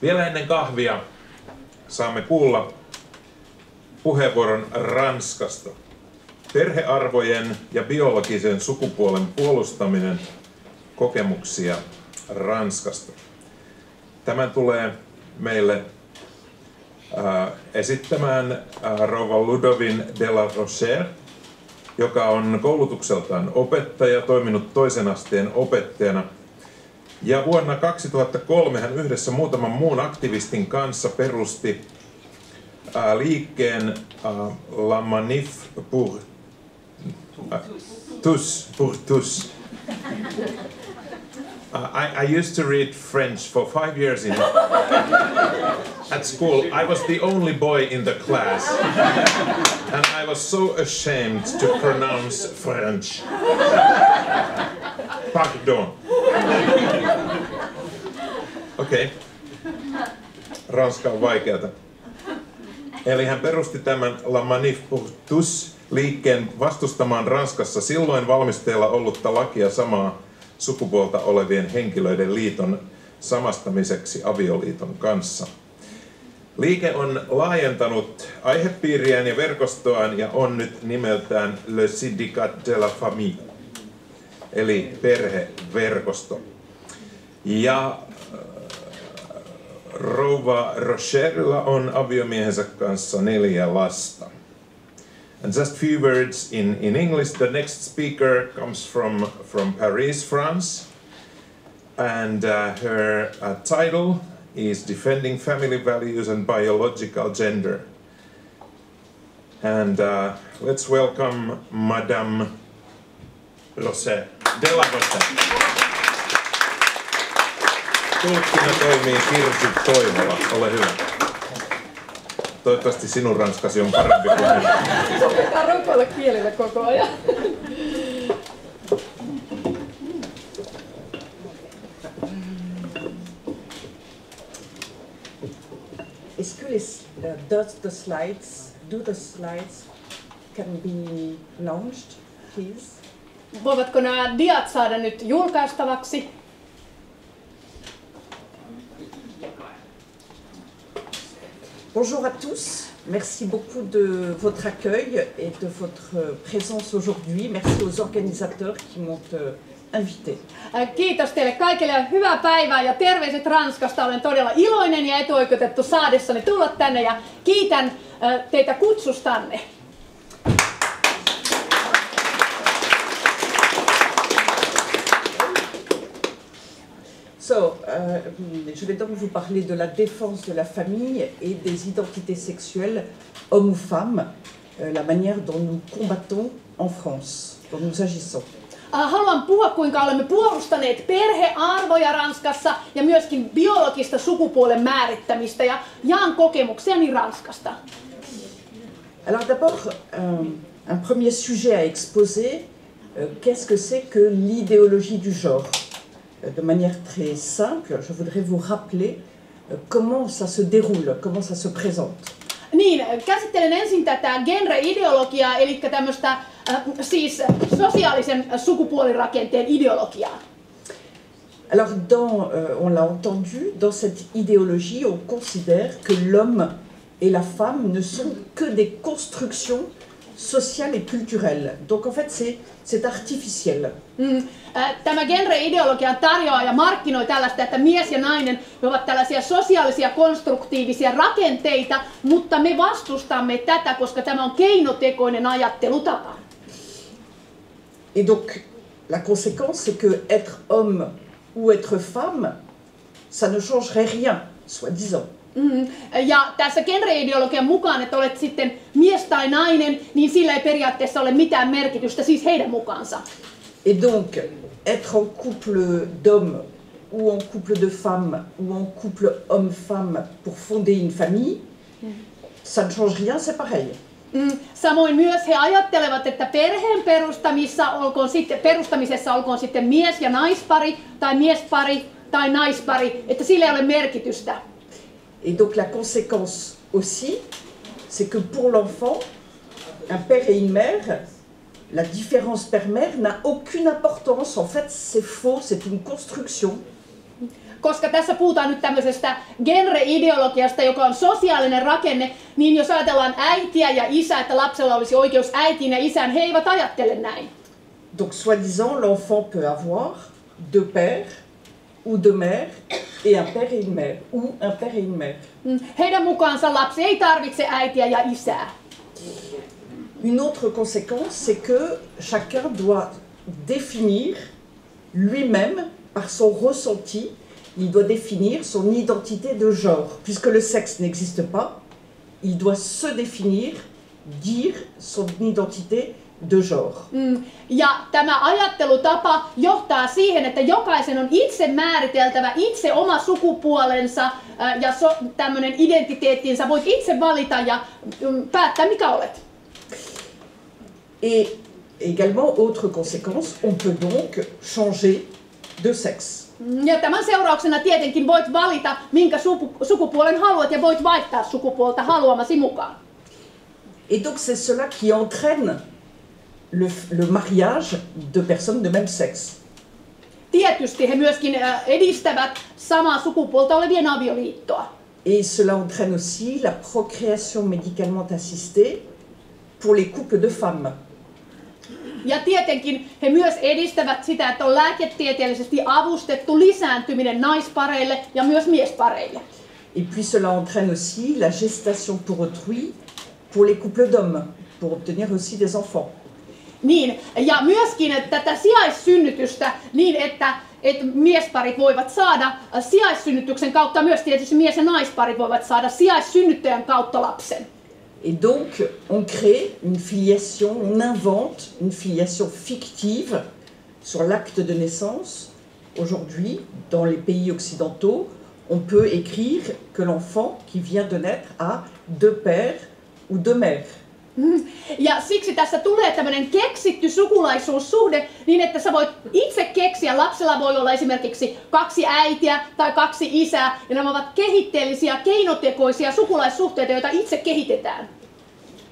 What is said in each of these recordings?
Vielä ennen kahvia saamme kuulla puheenvuoron Ranskasta. Perhearvojen ja biologisen sukupuolen puolustaminen, kokemuksia Ranskasta. Tämän tulee meille esittämään rouva Ludovine de la Rochère, joka on koulutukseltaan opettaja, toiminut toisen asteen opettajana. Ja vuonna 2003 hän yhdessä muutaman muun aktivistin kanssa perusti liikkeen La Manif pour tous. I used to read French for 5 years at school. I was the only boy in the class, and I was so ashamed to pronounce French. Pardon. Okei. Ranska on vaikeata. Eli hän perusti tämän La Manif pour tous liikkeen vastustamaan Ranskassa silloin valmisteilla ollutta lakia samaa sukupuolta olevien henkilöiden liiton samastamiseksi avioliiton kanssa. Liike on laajentanut aihepiiriään ja verkostoaan ja on nyt nimeltään Le Syndicat de la Famille, eli perheverkosto. Ja rouva Rochèrella on aviomiehensä kanssa 4 lasta. And just few words in English. The next speaker comes from Paris, France. And her title is Defending Family Values and Biological Gender. And let's welcome Madame Rochère, de la Rochère. Tulkkina toimii Kirsi Toivola. Ole hyvä. Toivottavasti sinun ranskasi on parempi kuin minun. Se pitää rukoilla kielillä koko ajan. Est-ce que the slides can be launched, please? Voivatko nämä diat saada nyt julkaistavaksi? Bonjour à tous, merci beaucoup de votre accueil et de votre présence aujourd'hui. Merci aux organisateurs qui m'ont invité. Kiitos teille kaikille ja hyvää päivää ja terveiset Ranskasta. Olen todella iloinen ja etuoikeutettu saadessani tulla tänne ja kiitän teitä kutsustanne. Je vais donc vous parler de la défense de la famille et des identités sexuelles, hommes ou femmes, la manière dont nous combattons en France, dont nous agissons. Haluan puhua, kuinka olemme puolustaneet perhearvoja Ranskassa ja myöskin biologista sukupuolen määrittämistä ja jaan kokemuksiani Ranskasta. Alors d'abord, un premier sujet à exposer, qu'est-ce que c'est que l'idéologie du genre? De manière très simple, je voudrais vous rappeler comment ça se déroule, comment ça se présente. Niin, käsittelen ensin tätä genre-ideologiaa, eli tämmöistä siis sosiaalisen sukupuolirakenteen ideologiaa. Alors, on l'a entendu, dans cette idéologie, on considère que l'homme et la femme ne sont que des constructions sociales et culturelles. Donc en fait, c'est artificiel. Tämä genre-ideologia tarjoaa ja markkinoi tällaista, että mies ja nainen ovat tällaisia sosiaalisia konstruktiivisia rakenteita, mutta me vastustamme tätä, koska tämä on keinotekoinen ajattelutapa. Et donc, la conséquence, c'est que être homme ou être femme, ça ne changerait rien, soi-disant. Ja tässä genre-ideologian mukaan, että olet sitten mies tai nainen, niin sillä ei periaatteessa ole mitään merkitystä, siis heidän mukaansa. Et donc, être en couple d'hommes ou en couple de femmes ou en couple homme-femme pour fonder une famille, ça ne change rien, c'est pareil. Samoin myös he ajattelevat, että perheen perustamisessa olkoon sitten mies- ja naispari tai miespari tai naispari, että sillä ei ole merkitystä. Et donc la conséquence aussi, c'est que pour l'enfant, un père et une mère, la différence père-mère n'a aucune importance. En fait, c'est faux, c'est une construction. koska tässä puhutaan nyt tämmöisestä genre-ideologiasta, joka on sosiaalinen rakenne, niin jos ajatellaan äitiä ja isää, että lapsella olisi oikeus äitiin ja isään, he eivät ajattele näin. Donc, soi-disant, l'enfant peut avoir deux pères ou deux mères et un père et une mère, ou un père et une mère. Heidän mukaansa lapsi ei tarvitse äitiä ja isää. Une autre conséquence, c'est que chacun doit définir lui-même, par son ressenti, il doit définir son identité de genre. Puisque le sexe n'existe pas, il doit se définir, dire son identité de genre. Ja tämä ajattelutapa johtaa siihen, että jokaisen on itse määriteltävä itse oma sukupuolensa ja tämmöinen identiteettinsä. Voit itse valita ja päättää, mikä olet. Et également, autre conséquence, on peut donc changer de sexe. Ja tämän seurauksena tietenkin voit valita, minkä sukupuolen haluat ja voit vaihtaa sukupuolta haluamasi mukaan. Et donc c'est cela qui entraîne le mariage de personnes de même sexe. Tietysti he myöskin edistävät samaa sukupuolta olevien avioliittoa. Et cela entraîne aussi la procréation médicalement assistée pour les couples de femmes. Ja tietenkin he myös edistävät sitä, että on lääketieteellisesti avustettu lisääntyminen naispareille ja myös miespareille. Et puis cela entraîne aussi la gestation pour autrui pour les couples d'hommes, pour obtenir aussi des enfants. Niin, ja myöskin tätä sijaissynnytystä niin, että miesparit voivat saada sijaissynnytyksen kautta, myös tietysti mies- ja naisparit voivat saada sijaissynnyttäjän kautta lapsen. Et donc, on crée une filiation, on invente une filiation fictive sur l'acte de naissance. Aujourd'hui, dans les pays occidentaux, on peut écrire que l'enfant qui vient de naître a deux pères ou deux mères. Ja siksi tässä tulee tämmöinen keksitty sukulaisuussuhde niin, että sä voit itse keksiä, lapsella voi olla esimerkiksi 2 äitiä tai 2 isää, ja nämä ovat kehitteellisiä, keinotekoisia sukulaissuhteita, joita itse kehitetään.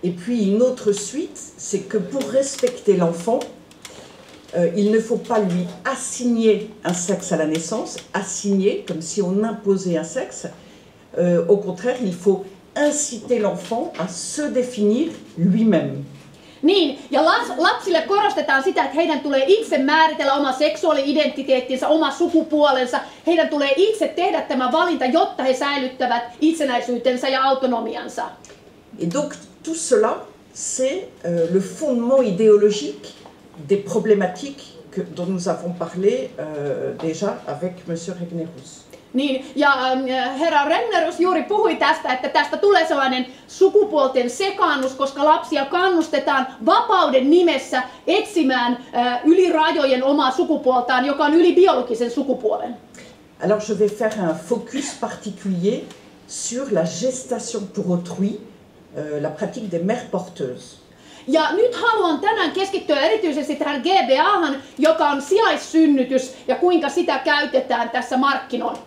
Et puis une autre suite, c'est que pour respecter l'enfant, il ne faut pas lui assigner un sexe à la naissance, assigner comme si on imposait un sexe. Au contraire, il faut inciter l'enfant à se définir lui-même. Niin, ja lapsille korostetaan sitä, että heidän tulee itse määritellä oma seksuaali-identiteettinsä, oma sukupuolensa. Heidän tulee itse tehdä tämä valinta, jotta he säilyttävät itsenäisyytensä ja autonomiansa. Et donc tout cela, c'est le fondement idéologique des problématiques dont nous avons parlé déjà avec Monsieur Regnerus. Niin, ja herra Regnerus juuri puhui tästä, että tästä tulee sellainen sukupuolten sekaannus, koska lapsia kannustetaan vapauden nimessä etsimään yli rajojen omaa sukupuoltaan, joka on yli biologisen sukupuolen. Alors je vais faire un focus particulier sur la gestation pour autrui, la pratique des mères porteuses. Ja nyt haluan tänään keskittyä erityisesti tähän GBAhan, joka on sijaissynnytys ja kuinka sitä käytetään tässä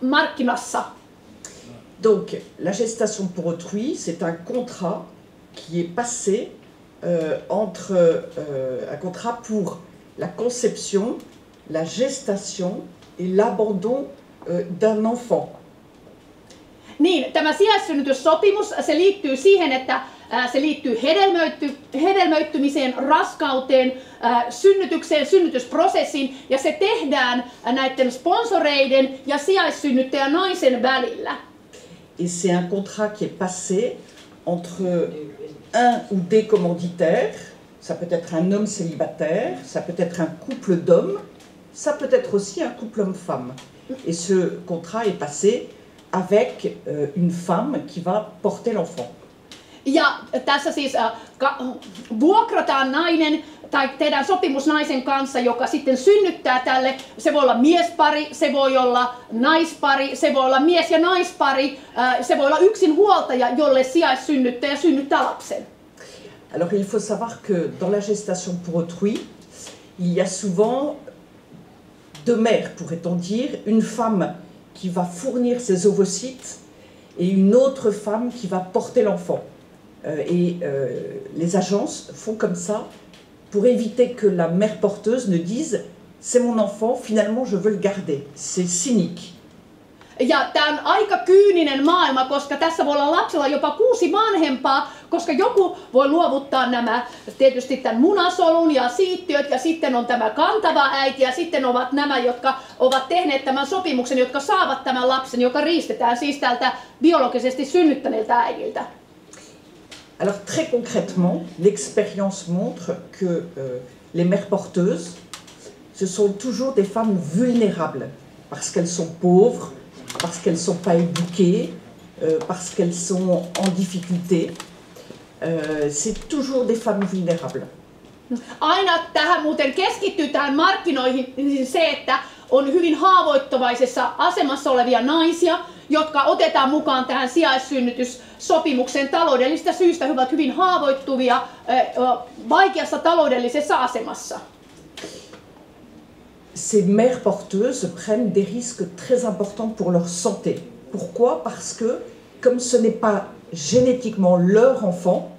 markkinassa. Donc la gestation pour autrui, c'est un contrat qui est passé entre un contrat pour la conception, la gestation et l'abandon d'un enfant. Niin, tämä sijaissynnytyssopimus, se liittyy siihen, että se liittyy hedelmöittymiseen, raskauteen, synnytykseen, synnytysprosessiin, ja se tehdään näiden sponsoreiden ja sijaissynnyttäjän naisen välillä. Et c'est un contrat qui est passé entre un ou des commanditaires, ça peut être un homme célibataire, ça peut être un couple d'hommes, ça peut être aussi un couple homme-femme. Et ce contrat est passé avec une femme qui va porter l'enfant. Ja tässä siis vuokrataan nainen tai tehdään sopimus naisen kanssa, joka sitten synnyttää tälle. Se voi olla miespari, se voi olla naispari, se voi olla mies- ja naispari, se voi olla yksinhuoltaja, jolle sijaissynnyttäjä synnyttää lapsen. Alors il faut savoir que dans la gestation pour autrui, il y a souvent deux mères, pourrait-on dire, une femme qui va fournir ses ovocytes et une autre femme qui va porter l'enfant. Et les agences font comme ça pour éviter que la mère porteuse ne dise « c'est mon enfant, finalement je veux le garder ». C'est cynique. Ja tämä on aika kyyninen maailma, koska tässä voi olla lapsella jopa 6 vanhempaa, koska joku voi luovuttaa nämä tietysti tämän munasolun ja siittiöt ja sitten on tämä kantava äiti ja sitten ovat nämä, jotka ovat tehneet tämän sopimuksen, jotka saavat tämän lapsen, joka riistetään siis tältä biologisesti synnyttäneeltä äidiltä. Alors très concrètement, l'expérience montre que les mères porteuses, ce sont toujours des femmes vulnérables parce qu'elles sont pauvres, parce qu'elles ne sont pas éduquées, parce qu'elles sont en difficulté. C'est toujours des femmes vulnérables. Aina tähän muuten keskittyy tähän markkinoihin se, että on hyvin haavoittuvaisessa asemassa olevia naisia, jotka otetaan mukaan tähän sijaissynnytyssopimukseen taloudellisista syistä. He ovat hyvin haavoittuvia, vaikeassa taloudellisessa asemassa. Ces mères porteuses prennent des risques très importants pour leur santé. Pourquoi? Parce que, comme ce n'est pas génétiquement leur enfant,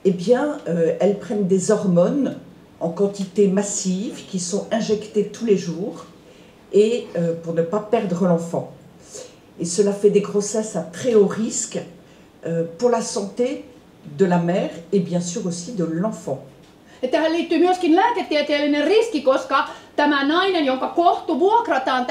eh bien, elles prennent des hormones en quantité massive qui sont injectées tous les jours et pour ne pas perdre l'enfant. Et cela fait des grossesses à très haut risque pour la santé de la mère et bien sûr aussi de l'enfant. Tähän liittyy myöskin lääketieteellinen riski, koska tämä nainen, jonka kohtu vuokrataan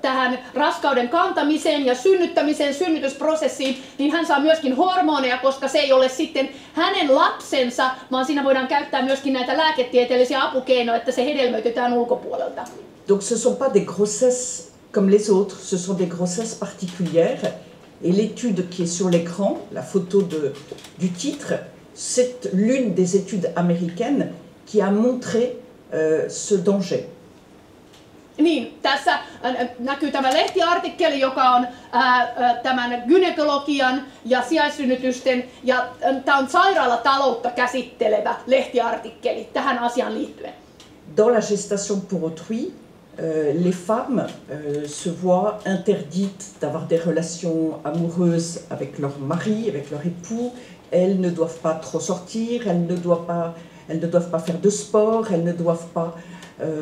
tähän raskauden kantamiseen ja synnyttämiseen, synnytysprosessiin, niin hän saa myöskin hormoneja, koska se ei ole sitten hänen lapsensa, vaan siinä voidaan käyttää myöskin näitä lääketieteellisiä apukeinoja, että se hedelmöitetään ulkopuolelta. Donc ce ne sont pas des grossesses comme les autres, ce sont des grossesses particulières. Et l'étude qui est sur l'écran, la photo du titre, c'est l'une des études américaines qui a montré ce danger. Niin, tässä näkyy tämä lehtiartikkeli, joka on tämän gynekologian ja sijaissynnytysten, ja tämä on sairaalataloutta käsittelevä lehtiartikkeli tähän asiaan liittyen. Dans la gestation pour autrui, les femmes se voient interdites d'avoir des relations amoureuses avec leur mari, avec leur époux. Elles ne doivent pas trop sortir, elles ne doivent pas faire de sport, elles ne doivent pas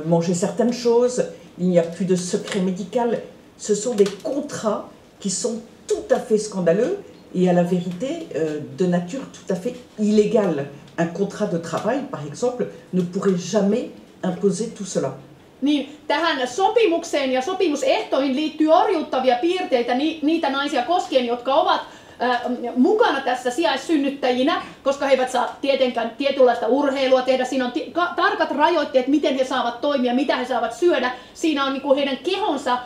manger certaines choses. Il n'y a plus de secret médical. Ce sont des contrats qui sont tout à fait scandaleux et à la vérité de nature tout à fait illégale. Un contrat de travail, par exemple, ne pourrait jamais imposer tout cela. Niin, tähän sopimukseen ja sopimusehtoihin liittyy orjuuttavia piirteitä niitä naisia koskien, jotka ovat mukana tässä sijaissynnyttäjinä, koska he eivät saa tietenkään tietynlaista urheilua tehdä. Siinä on tarkat rajoitteet, miten he saavat toimia, mitä he saavat syödä. Siinä on niin heidän kehonsa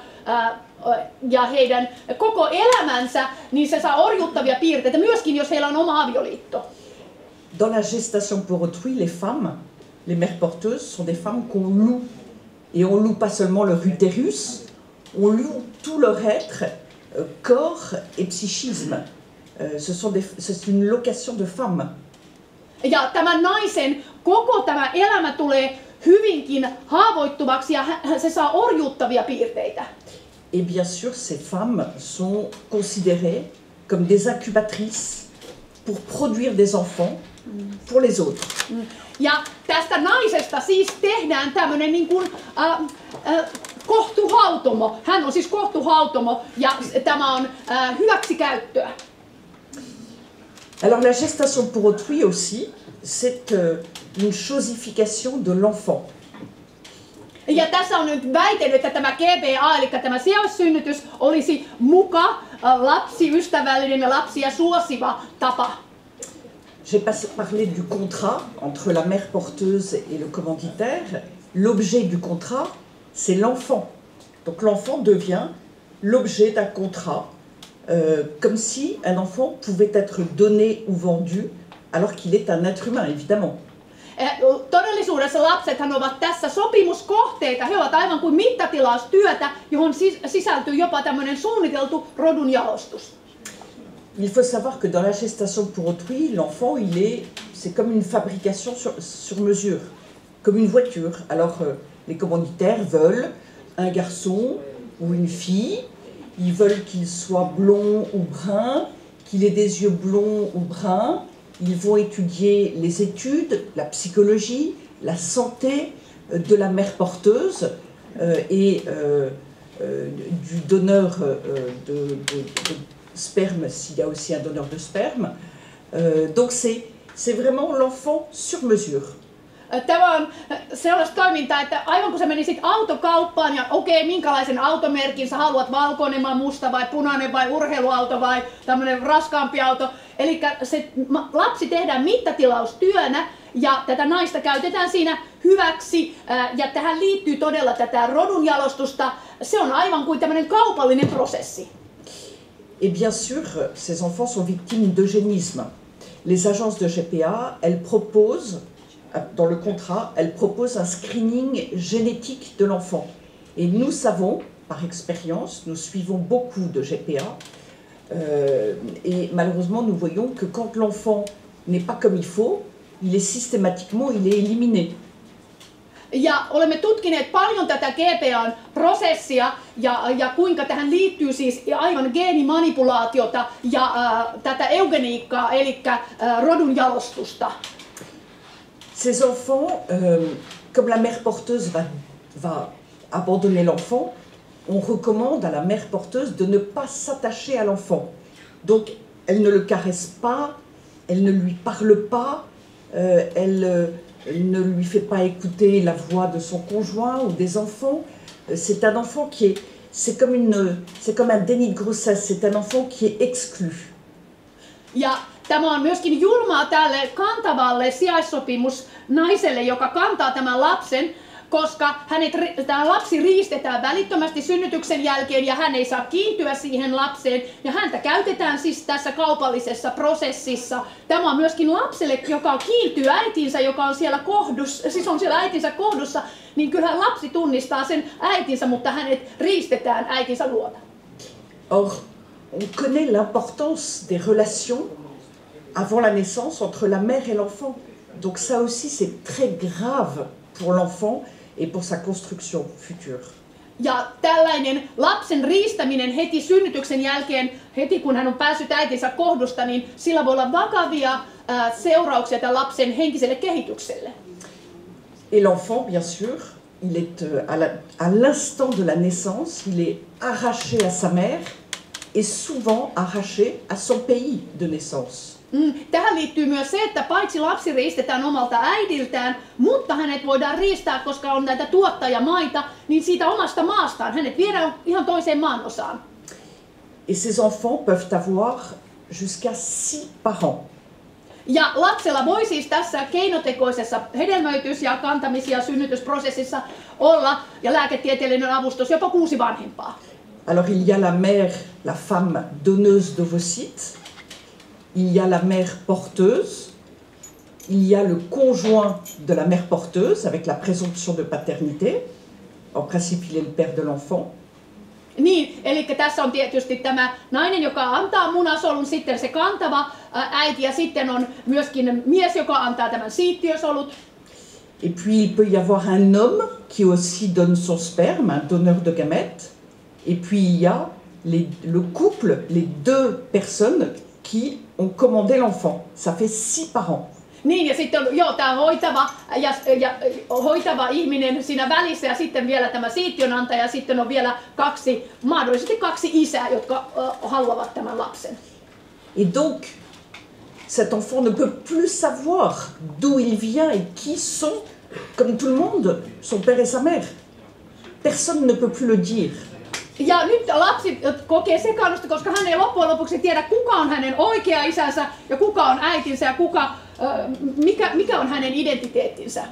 ja heidän koko elämänsä, niin se saa orjuuttavia piirteitä, myöskin jos heillä on oma avioliitto. Dans la gestation pour autrui, les femmes, les mères porteuses, sont des femmes qu'on loue. Et on loue pas seulement leur utérus, on loue tout leur être, corps et psychisme. C'est une location de femme. Ja tämän naisen koko tämä elämä tulee hyvinkin haavoittuvaksi ja se saa orjuuttavia piirteitä. Et bien sûr, ces femmes sont considérées comme des incubatrices pour produire des enfants pour les autres. Ja tästä naisesta siis tehdään tämmöinen niin kuin kohtuhautomo. Hän on siis kohtuhautomo ja tämä on hyväksikäyttöä. Alors la gestation pour autrui aussi, c'est une chosification de l'enfant. Ja tässä on nyt väitetty, että tämä GBA, eli tämä sijaissynnytys, olisi muka lapsiystävällinen ja lapsia suosiva tapa. J'ai parlé du contrat entre la mère porteuse et le commanditaire. L'objet du contrat, c'est l'enfant. Donc l'enfant devient l'objet d'un contrat, comme si un enfant pouvait être donné ou vendu, alors qu'il est un être humain, évidemment. Todellisuudessa lapsethan ovat tässä sopimuskohteita. He ovat aivan kuin mittatilaustyötä, johon sisältyy jopa tämmöinen suunniteltu rodunjalostus. Il faut savoir que dans la gestation pour autrui, l'enfant, c'est comme une fabrication sur mesure, comme une voiture. Alors, les commanditaires veulent un garçon ou une fille, ils veulent qu'il soit blond ou brun, qu'il ait des yeux blonds ou bruns. Ils vont étudier les études, la psychologie, la santé de la mère porteuse et du donneur de sperme, s'il y a aussi un donneur de sperme. Donc c'est vraiment l'enfant sur mesure. Tämä on sellaista toimintaa, että aivan kun sä menisit autokauppaan ja okei, minkälaisen automerkin sä haluat, valkoinen vai musta vai punainen vai urheiluauto vai tämmönen raskaampi auto. Eli se lapsi tehdään mittatilaustyönä ja tätä naista käytetään siinä hyväksi ja tähän liittyy todella tätä rodunjalostusta. Se on aivan kuin tämmöinen kaupallinen prosessi. Et bien sûr, ces enfants sont victimes d'eugénisme. Les agences de GPA, elles proposent dans le contrat, elle propose un screening génétique de l'enfant. Et nous savons, par expérience, nous suivons beaucoup de GPA, et malheureusement nous voyons que quand l'enfant n'est pas comme il faut, il est systématiquement éliminé. Ja olemme tutkineet paljon tätä GPAn prosessia ja kuinka tähän liittyy siis aivan geenimanipulaatiota ja tätä eugeniikkaa, eli rodunjalostusta. Ces enfants, comme la mère porteuse va abandonner l'enfant, on recommande à la mère porteuse de ne pas s'attacher à l'enfant. Donc, elle ne le caresse pas, elle ne lui parle pas, elle ne lui fait pas écouter la voix de son conjoint ou des enfants. C'est un enfant qui est... C'est comme un déni de grossesse, c'est un enfant qui est exclu. Ja tämä on myöskin julmaa tälle kantavalle sijaissopimusnaiselle, joka kantaa tämän lapsen, koska tämä lapsi riistetään välittömästi synnytyksen jälkeen ja hän ei saa kiintyä siihen lapseen ja häntä käytetään siis tässä kaupallisessa prosessissa. Tämä on myöskin lapselle, joka kiintyy äitinsä, joka on siellä kohdussa, siis on siellä äitinsä kohdussa, niin kyllähän lapsi tunnistaa sen äitinsä, mutta hänet riistetään äitinsä luota. Or, on connaît l'importance des relations avant la naissance entre la mère et l'enfant. Donc ça aussi c'est très grave pour l'enfant et pour sa construction future. Ja tällainen lapsen riistäminen heti synnytyksen jälkeen, heti kun hän on päässyt äitinsä kohdusta, niin sillä voi olla vakavia seurauksia tämän lapsen henkiselle kehitykselle. Et l'enfant, bien sûr, il est à l'instant de la naissance, il est arraché à sa mère et souvent arraché à son pays de naissance. Tähän liittyy myös se, että paitsi lapsi riistetään omalta äidiltään, mutta hänet voidaan riistää, koska on näitä tuottajamaita, niin siitä omasta maastaan. Hänet viedään ihan toiseen maanosaan. Et ces enfants peuvent avoir jusqu'à 6 parents. Ja lapsella voi siis tässä keinotekoisessa hedelmöitys- ja kantamis- ja synnytysprosessissa olla ja lääketieteellinen avustus jopa 6 vanhempaa. Alors il y a la mère, la femme donneuse d'ovocytes, il y a la mère porteuse, il y a le conjoint de la mère porteuse avec la présomption de paternité. En principe, il est le père de l'enfant. Niin, eli tässä on tietysti tämä nainen, joka antaa munasolun, sitten se kantava äiti ja sitten on myöskin mies, joka antaa tämän siittiösolut. Et puis il peut y avoir un homme qui aussi donne son sperme, un donneur de gamètes. Et puis il y a le couple, les 2 personnes qui ont commandé l'enfant. Ça fait 6 parents. Niin, ja sitten on tämä hoitava ihminen siinä välissä ja sitten vielä tämä siittiönantaja ja sitten on vielä mahdollisesti 2 isää, jotka haluavat tämän lapsen. Et donc, cet enfant ne peut plus savoir d'où il vient et qui sont, comme tout le monde, son père et sa mère. Personne ne peut plus le dire. Ja nyt lapsi kokee sekaannusta, koska hän ei loppujen lopuksi tiedä, kuka on hänen oikea isänsä ja kuka on äitinsä ja mikä on hänen identiteettinsä.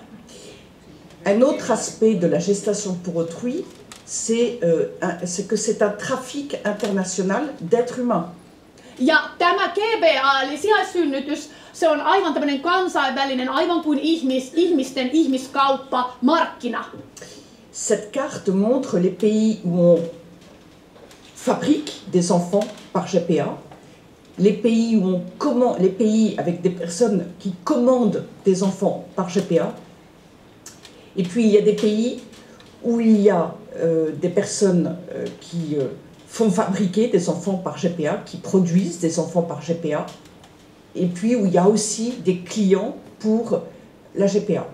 Un autre aspect de la gestation pour autrui, c'est que c'est un trafic international d'êtres humains. Ja tämä GBA eli sijaissynnytys, se on aivan tämmöinen kansainvälinen, aivan kuin ihmisten ihmiskauppa, markkina. Cette carte montre les pays où on fabrique des enfants par GPA, les pays avec des personnes qui commandent des enfants par GPA, et puis il y a des pays où il y a des personnes qui font fabriquer des enfants par GPA, qui produisent des enfants par GPA, et puis où il y a aussi des clients pour la GPA.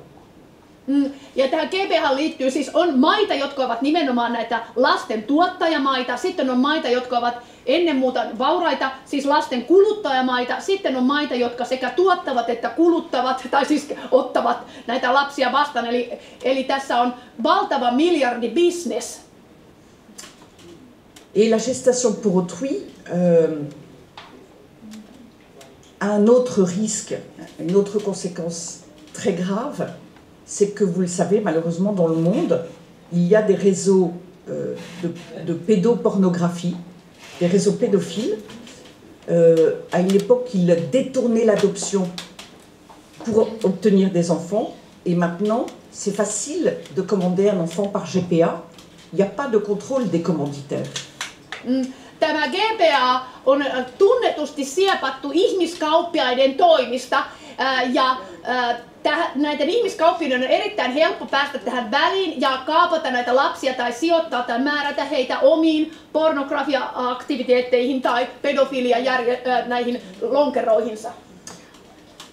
Ja tähän GPAhan liittyy siis on maita, jotka ovat nimenomaan näitä lasten tuottajamaita, sitten on maita, jotka ovat ennen muuta vauraita, siis lasten kuluttajamaita, sitten on maita, jotka sekä tuottavat että kuluttavat, tai siis ottavat näitä lapsia vastaan, eli tässä on valtava miljardibisnes. Et la gestation pour autrui a un autre risque, une autre conséquence très grave, c'est que vous le savez, malheureusement dans le monde, il y a des réseaux de pédopornographie, des réseaux pédophiles. À une époque, ils détournaient l'adoption pour obtenir des enfants, et maintenant, c'est facile de commander un enfant par GPA. Il n'y a pas de contrôle des commanditaires. Tämä GPA on tunnetusti siepattu ihmiskauppiaiden toimista ja näiden ihmiskauppiaiden on erittäin helppo päästä tähän väliin ja kaapata näitä lapsia tai sijoittaa tai määrätä heitä omiin pornografia-aktiviteetteihin tai pedofilia näihin lonkeroihinsa.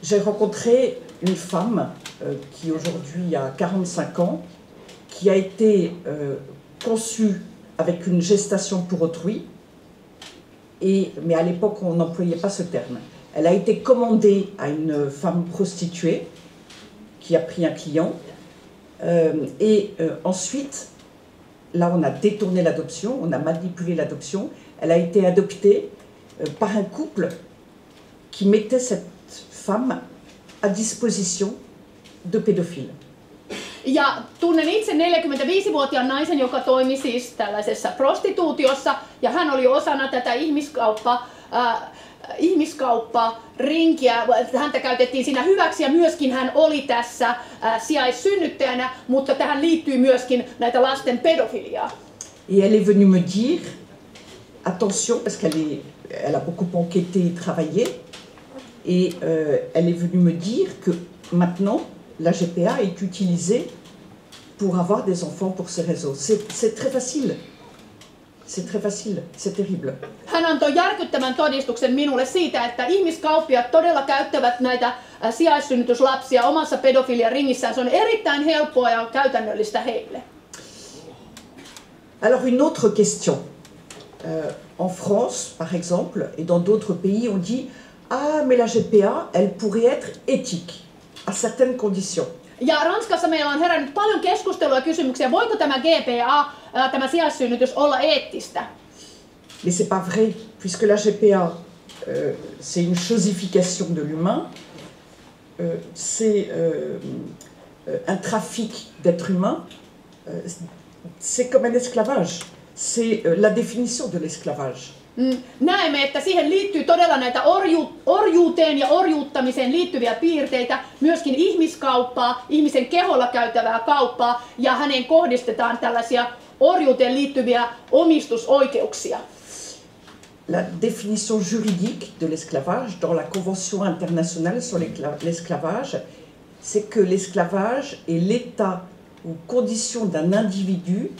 J'ai rencontré une femme qui aujourd'hui a 45 ans, qui a été conçue avec une gestation pour autrui, mais à l'époque on n'employait pas ce terme. Elle a été commandée à une femme prostituée qui a pris un client, ensuite, là on a détourné l'adoption, on a manipulé l'adoption. Elle a été adoptée par un couple qui mettait cette femme à disposition de pédophiles. Ja tunnen itse 45-vuotiaan naisen, joka toimi siis tällaisessa prostituutiossa, ja hän oli osana tätä ihmiskaupparinkiä. Häntä käytettiin siinä hyväksi ja myöskin hän oli tässä sijaissynnyttäjänä, mutta tähän liittyy myöskin näitä lasten pedofiliaa. Et elle est venue me dire, attention, parce qu'elle a beaucoup enquêté et travaillé, et elle est venue me dire que maintenant, la GPA est utilisée pour avoir des enfants pour ces réseaux. C'est très facile. C'est très facile, c'est terrible. Hän antoi järkyttävän todistuksen minulle siitä, että ihmiskauppiaat todella käyttävät näitä sijaissynnytyslapsia omassa pedofiliaringissään. Se on erittäin helppoa ja käytännöllistä heille. Alors une autre question. En France, par exemple, et dans d'autres pays, on dit « Ah, mais la GPA, elle pourrait être éthique, à certaines conditions. » Ja Ranskassa meillä on herännyt paljon keskustelua ja kysymyksiä, voiko tämä GPA, tämä sijaissynnytys, olla eettistä? Mais c'est pas vrai, puisque la GPA, c'est une chosification de l'humain, c'est un trafic d'êtres humains, c'est comme un esclavage, c'est la définition de l'esclavage. Näemme, että siihen liittyy todella näitä orjuuteen ja orjuuttamiseen liittyviä piirteitä, myöskin ihmiskauppaa, ihmisen keholla käytävää kauppaa, ja häneen kohdistetaan tällaisia orjuuteen liittyviä omistusoikeuksia. La définition juridique de l'esclavage dans la Convention internationale sur l'esclavage, c'est que l'esclavage est l'état ou condition d'un individu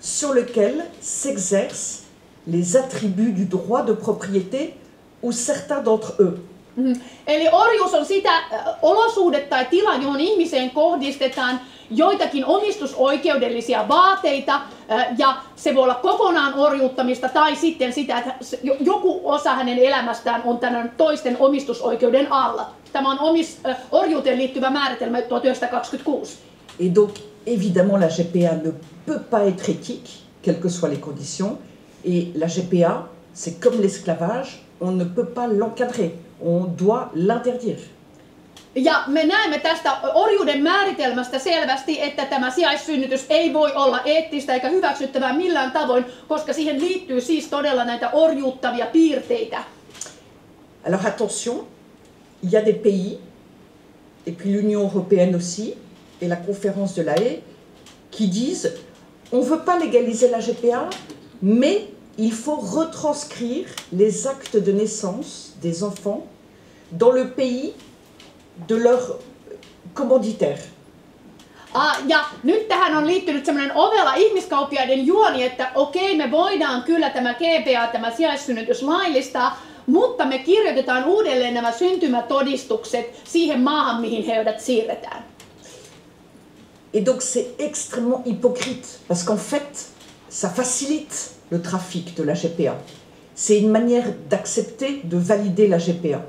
sur lequel s'exercent les attributs du droit de propriété ou certains d'entre eux. Eli orjuus on sitä olosuhde tai tila, johon ihmiseen kohdistetaan joitakin omistusoikeudellisia vaateita, ja se voi olla kokonaan orjuuttamista tai sitten sitä, että joku osa hänen elämästään on tämän toisten omistusoikeuden alla. Tämä on orjuuteen liittyvä määritelmä 1926. Et donc, évidemment, la GPA ne peut pas être éthique, quelles que soient les conditions. Et la GPA, c'est comme l'esclavage, on ne peut pas l'encadrer, on doit l'interdire. Ja me näemme tästä orjuuden määritelmästä selvästi, että tämä sijaissynnytys ei voi olla eettistä eikä hyväksyttävää millään tavoin, koska siihen liittyy siis todella näitä orjuuttavia piirteitä. Alors attention, il y a des pays, et puis l'Union européenne aussi, et la conférence de La Haye, qui disent on ne veut pas légaliser la GPA, mais il faut retranscrire les actes de naissance des enfants dans le pays de leur commanditaire. Ja nyt tähän on liittynyt semmoinen ovela ihmiskauppiaiden juoni, että okei, me voidaan kyllä tämä GPA, tämä sijaissynnytys laillistaa, mutta me kirjoitetaan uudelleen nämä syntymätodistukset siihen maahan, mihin heidät siirretään. Et donc c'est extrêmement hypocrite, parce qu'en fait, ça facilite le trafic de la GPA. C'est une manière d'accepter, de valider la GPA.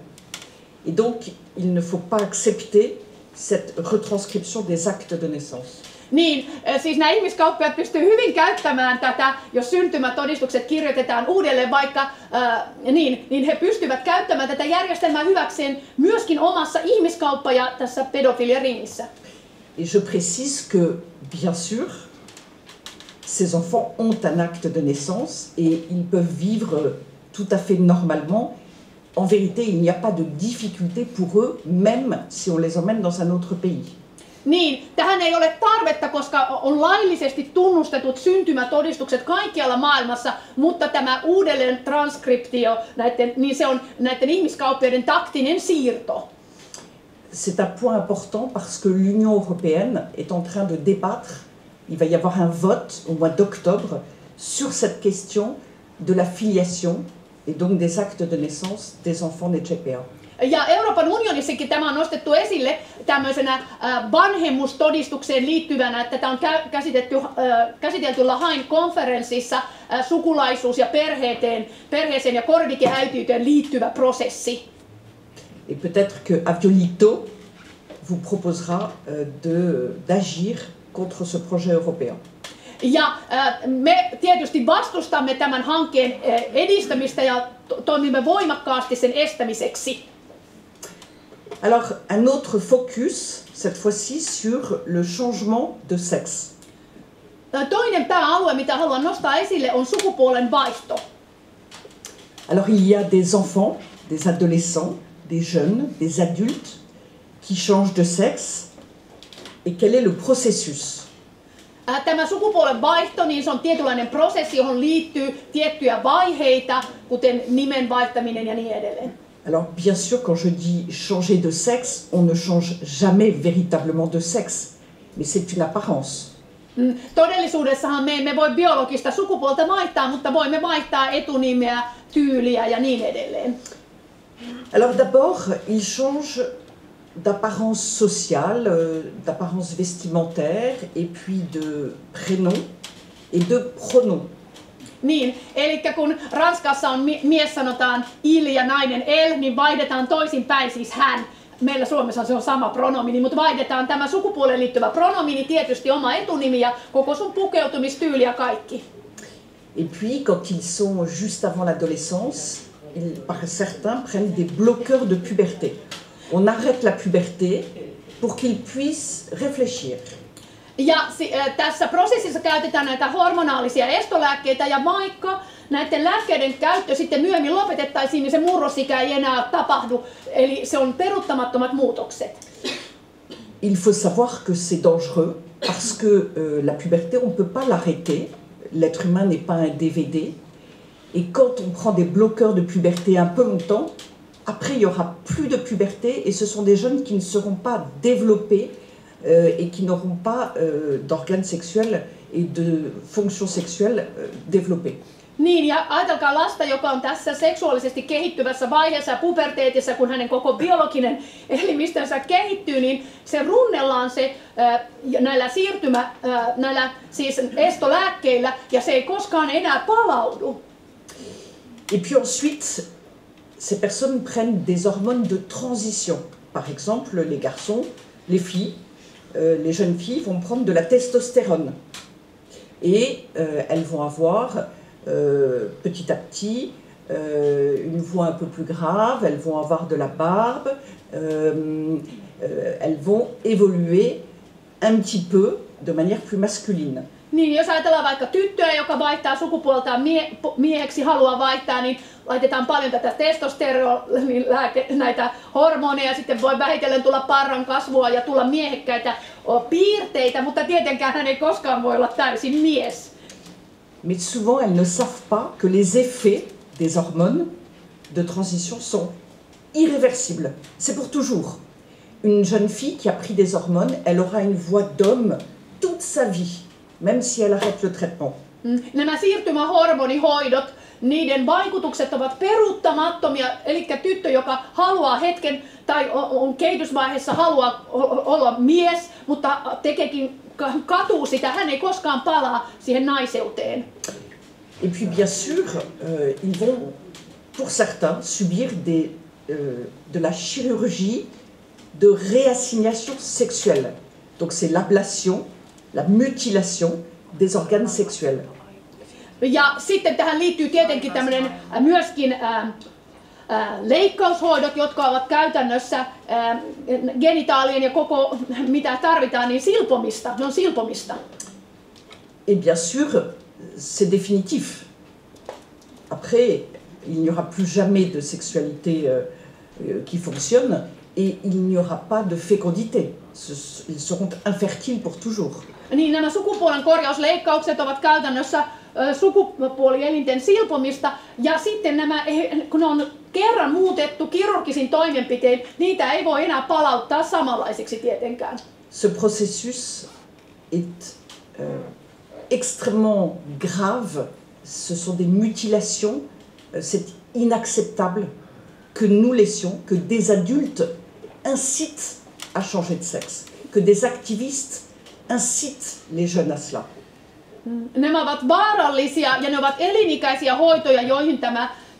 Et donc, il ne faut pas accepter cette retranscription des actes de naissance. Niin, siis nämä ihmiskauppiaat pystyvät hyvin käyttämään tätä, jos syntymätodistukset kirjoitetaan uudelleen vaikka, niin he pystyvät käyttämään tätä järjestelmää hyväkseen myöskin omassa ihmiskauppa- ja tässä pedofiliaringissä. Et je précise que, bien sûr, ces enfants ont un acte de naissance et ils peuvent vivre tout à fait normalement. En vérité, il n'y a pas de difficulté pour eux, même si on les emmène dans un autre pays. Niin, tähän ei ole tarvetta, koska on laillisesti tunnustetut syntymätodistukset kaikkialla maailmassa, mutta tämä uudelleen transkriptio, niin se on näiden ihmiskauppioiden taktinen siirto. C'est un point important parce que l'Union européenne est en train de débattre. Il va y avoir un vote au mois d'octobre sur cette question de la filiation et donc des actes de naissance des enfants nés de GPA. Ja Euroopan unionissakin tämä on nostettu esille tämmöisenä vanhemmustodistukseen liittyvänä, että tämä on käsitelty Lahain konferenssissa sukulaisuus- ja perheeseen ja korvikeäitiyteen liittyvä prosessi. Et peut-être que Aviolito vous proposera d'agir contre ce projet européen. Ja me tietysti vastustamme tämän hankkeen edistämistä ja toimimme voimakkaasti sen estämiseksi. Alors, un autre focus, cette fois-ci, sur le changement de sexe. Toinen pääalue, mitä haluan nostaa esille, on sukupuolen vaihto. Alors, il y a des enfants, des adolescents, des jeunes, des adultes qui changent de sexe. Et quel est le processus? Tämä sukupuolen vaihto, niin se on tietynlainen prosessi, johon liittyy tiettyjä vaiheita, kuten nimen vaihtaminen ja niin edelleen. Alors, bien sûr, quand je dis changer de sexe, on ne change jamais véritablement de sexe, mais c'est une apparence. Todellisuudessahan me emme voi biologista sukupuolta vaihtaa, mutta voimme vaihtaa etunimeä, tyyliä ja niin edelleen. Alors d'abord, il change d'apparence sociale, d'apparence vestimentaire, et puis de prénom et de pronom. Niin, eli kun Ranskassa on mies sanotaan il ja nainen el, niin vaihdetaan toisinpäin, siis hän. Meillä Suomessa se on sama pronomini, mutta vaihdetaan tämä sukupuoleen liittyvä pronomini, tietysti oma etunimi ja koko sun pukeutumistyyli ja kaikki. Et puis, quand ils sont juste avant l'adolescence, certains prennent des bloqueurs de puberté. On arrête la puberté pour qu'ils puissent réfléchir. Ja tässä prosessissa käytetään näitä hormonaalisia estolääkkeitä ja vaikka näiden lääkkeiden käyttö sitten myöhemmin lopetettaisiin, niin se murrosikä ei enää tapahdu. Eli se on peruuttamattomat muutokset. Il faut savoir que c'est dangereux parce que la puberté, on ne peut pas l'arrêter. L'être humain n'est pas un DVD. Et quand on prend des bloqueurs de puberté un peu longtemps, après il n'y aura plus de puberté et ce sont des jeunes qui ne seront pas développés et qui n'auront pas d'organes sexuels et de fonctions sexuelles développées. Niin, ja ajatelkaa lasta, joka on tässä seksuaalisesti kehittyvässä vaiheessa ja puberteetissa, kun hänen koko biologinen elimistönsä kehittyy, niin se runnellaan se näillä siis estolääkkeillä ja se ei koskaan enää palaudu. Et puis ensuite, ces personnes prennent des hormones de transition. Par exemple, les garçons, les filles, les jeunes filles vont prendre de la testostérone. Et elles vont avoir petit à petit une voix un peu plus grave, elles vont avoir de la barbe, elles vont évoluer un petit peu de manière plus masculine. Niin, jos ajatellaan vaikka tyttöä, joka vaihtaa sukupuoltaan mieheksi, haluaa vaihtaa, niin laitetaan paljon tätä näitä hormoneja, sitten voi vähitellen tulla parran kasvua ja tulla miehekkäitä piirteitä, mutta tietenkään hän ei koskaan voi olla täysin mies. Mais souvent, elles ne savent pas que les effets des hormones de transition sont irréversibles. C'est pour toujours. Une jeune fille qui a pris des hormones, elle aura une voix d'homme toute sa vie, même si elle arrête le traitement. Nämä siirtymähormonihoidot, niiden vaikutukset ovat peruuttamattomia, eli tyttö, joka haluaa hetken tai on kehitysvaiheessa haluaa olla mies, mutta tekeekin katuu sitä, hän ei koskaan palaa siihen naiseuteen. Et puis bien sûr, ils vont, pour certains, subir de la chirurgie de réassignation sexuelle. Donc c'est l'ablation, la mutilation des organes sexuels. Ja sitten tähän liittyy tietenkin tämmöinen myöskin leikkaushoidot, jotka ovat käytännössä genitaalien ja koko mitä tarvitaan, niin silpomista. Ne on silpomista. Et bien sûr, c'est définitif. Après, il n'y aura plus jamais de sexualité qui fonctionne et il n'y aura pas de fécondité. Ils seront infertiles pour toujours. Niin nämä sukupuolen korjausleikkaukset ovat käytännössä sukupuolielinten silpomista ja sitten nämä, kun ne on kerran muutettu kirurgisin toimenpitein, niitä ei voi enää palauttaa samanlaisiksi tietenkään. Ce processus est extrêmement grave. Ce sont des mutilations. C'est inacceptable que nous laissions, que des adultes incitent à changer de sexe, que des activistes incitent les jeunes à cela. Nämä ovat vaarallisia ja ne ovat elinikäisiä hoitoja, joihin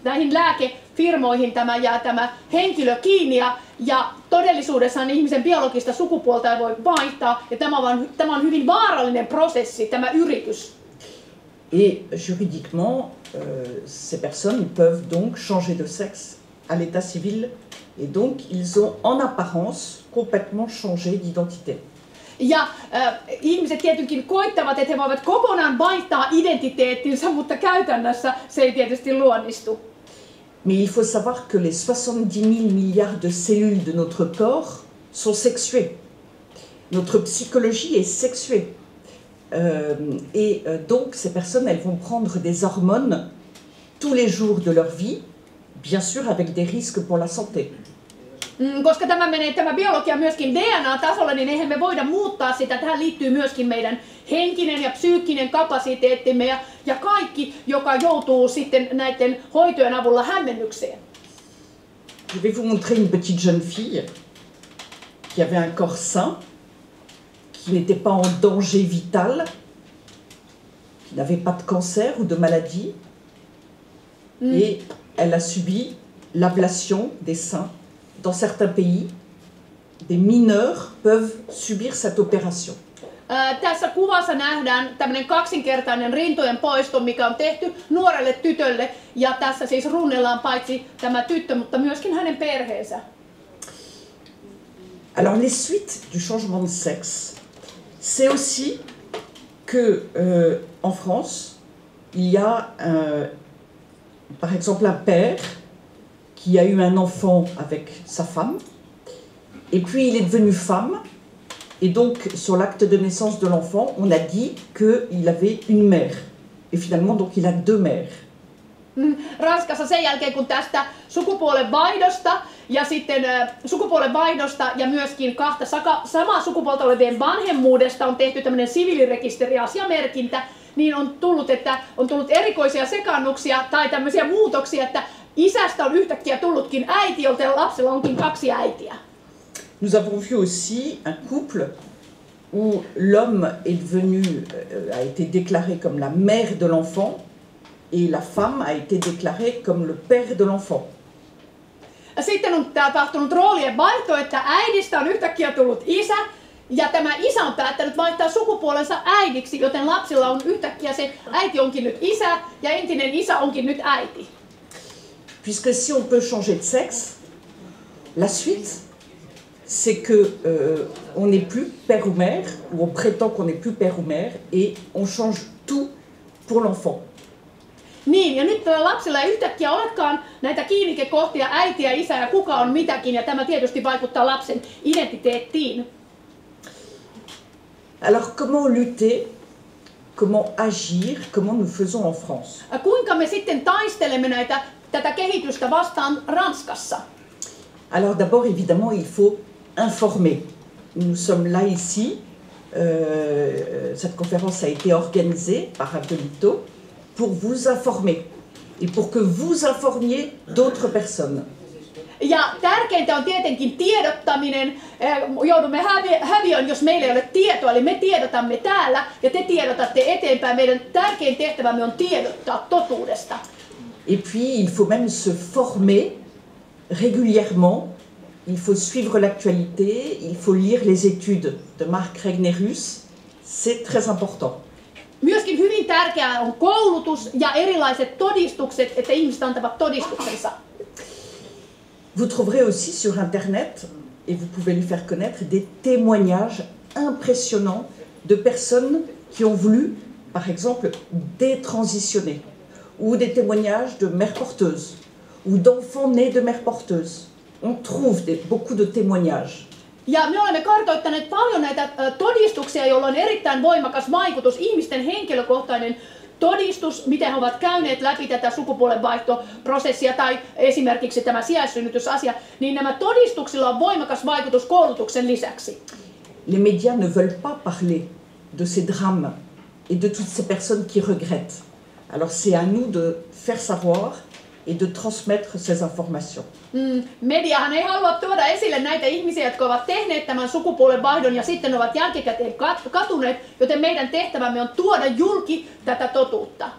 näihin lääkefirmoihin jää tämä henkilö kiinni ja todellisuudessaan ihmisen biologista sukupuolta ei voi vaihtaa ja tämä on hyvin vaarallinen prosessi, tämä yritys. Et juridiquement, ces personnes peuvent donc changer de sexe à l'état civil et donc ils ont en apparence complètement changé d'identité. Ja ihmiset tietenkin koittavat, että he voivat kokonaan vaihtaa identiteettinsä, mutta käytännössä se ei tietysti luonnistu. Mais il faut savoir que les 70 000 milliards de cellules de notre corps sont sexuées. Notre psychologie est sexuée. Donc ces personnes, elles vont prendre des hormones tous les jours de leur vie, bien sûr avec des risques pour la santé. Koska tämä biologia myöskin DNA-tasolla, niin eihän me voida muuttaa sitä. Tähän liittyy myöskin meidän henkinen ja psyykkinen kapasiteettimme ja kaikki, joka joutuu sitten näiden hoitojen avulla hämmennykseen. Je vais vous montrer une petite jeune fille qui avait un corps sain, qui n'était pas en danger vital, qui n'avait pas de cancer ou de maladie, et elle a subi l'ablation des seins. Dans certains pays, des mineurs peuvent subir cette opération. Tässä kuvassa nähdään tämmöinen kaksinkertainen rintojen poisto, mikä on tehty nuorelle tytölle. Ja tässä siis runnellaan paitsi tämä tyttö, mutta myöskin hänen perheensä. Alors les suites du changement de sexe, c'est aussi que en France, il y a par exemple un père qui a eu un enfant avec sa femme, et puis il est devenu femme, et donc sur l'acte de naissance de l'enfant, on a dit qu'il avait une mère, et finalement donc il a deux mères. Ranskassa sen jälkeen kun tästä sukupuolenvaihdosta ja myöskin kahta samaa sukupuolta olevien vanhemmuudesta on tehty tämmöinen siviilirekisteriasiamerkintä, niin on tullut erikoisia sekaannuksia tai tämmöisiä muutoksia, että isästä on yhtäkkiä tullutkin äiti, joten lapsella onkin kaksi äitiä. Nous avons vu aussi un couple où l'homme a été déclaré comme la mère de l'enfant et la femme a été déclarée comme le père de l'enfant. Sitten on tapahtunut roolien vaihto, että äidistä on yhtäkkiä tullut isä ja tämä isä on päättänyt vaihtaa sukupuolensa äidiksi, joten lapsilla on yhtäkkiä se äiti onkin nyt isä ja entinen isä onkin nyt äiti. Puisque si on peut changer de sexe, la suite, c'est que on n'est plus père ou mère, ou on prétend qu'on n'est plus père ou mère, et on change tout pour l'enfant. Niin, ja nyt tällä lapsella ei yhtäkkiä olekaan näitä kiinnikekohtia äiti ja isä ja kuka on mitäkin, ja tämä tietysti vaikuttaa lapsen identiteettiin. Alors comment lutter, comment agir, comment nous faisons en France? Kuinka me sitten taistelemme tätä kehitystä vastaan Ranskassa? Alors d'abord, évidemment, il faut informer. Nous sommes là ici, cette conférence a été organisée par Abdelito pour vous informer et pour que vous informiez d'autres personnes. Ja tärkeintä on tietenkin tiedottaminen. Joudumme häviöön, jos meillä ei ole tietoa, eli me tiedotamme täällä ja te tiedotatte eteenpäin. Meidän tärkein tehtävämme on tiedottaa totuudesta. Et puis il faut même se former régulièrement. Il faut suivre l'actualité, il faut lire les études de Marc Regnerus. C'est très important. Myöskin hyvin tärkeää on koulutus ja erilaiset todistukset, että ihmiset antavat todistuksensa. Vous trouverez aussi sur Internet, et vous pouvez lui faire connaître, des témoignages impressionnants de personnes qui ont voulu, par exemple, détransitionner, ou des témoignages de mères porteuses, ou d'enfants nés de mères porteuses. On trouve beaucoup de témoignages. Ja me olemme kartoittaneet paljon näitä todistuksia, joilla on erittäin voimakas vaikutus, ihmisten henkilökohtainen todistus, miten he ovat käyneet läpi tätä sukupuolenvaihtoprosessia tai esimerkiksi tämä sijaissynnytysasia, niin nämä todistuksilla on voimakas vaikutus koulutuksen lisäksi. Les médias ne veulent pas parler de ces drames et de toutes ces personnes qui regrettent. Alors c'est à nous de faire savoir et de transmettre ces informations. Mediahan ei halua tuoda esille näitä ihmisiä, jotka ovat tehneet tämän sukupuolenvaihdon ja sitten ovat jälkikäteen katuneet, joten meidän tehtävämme on tuoda julki tätä totuutta.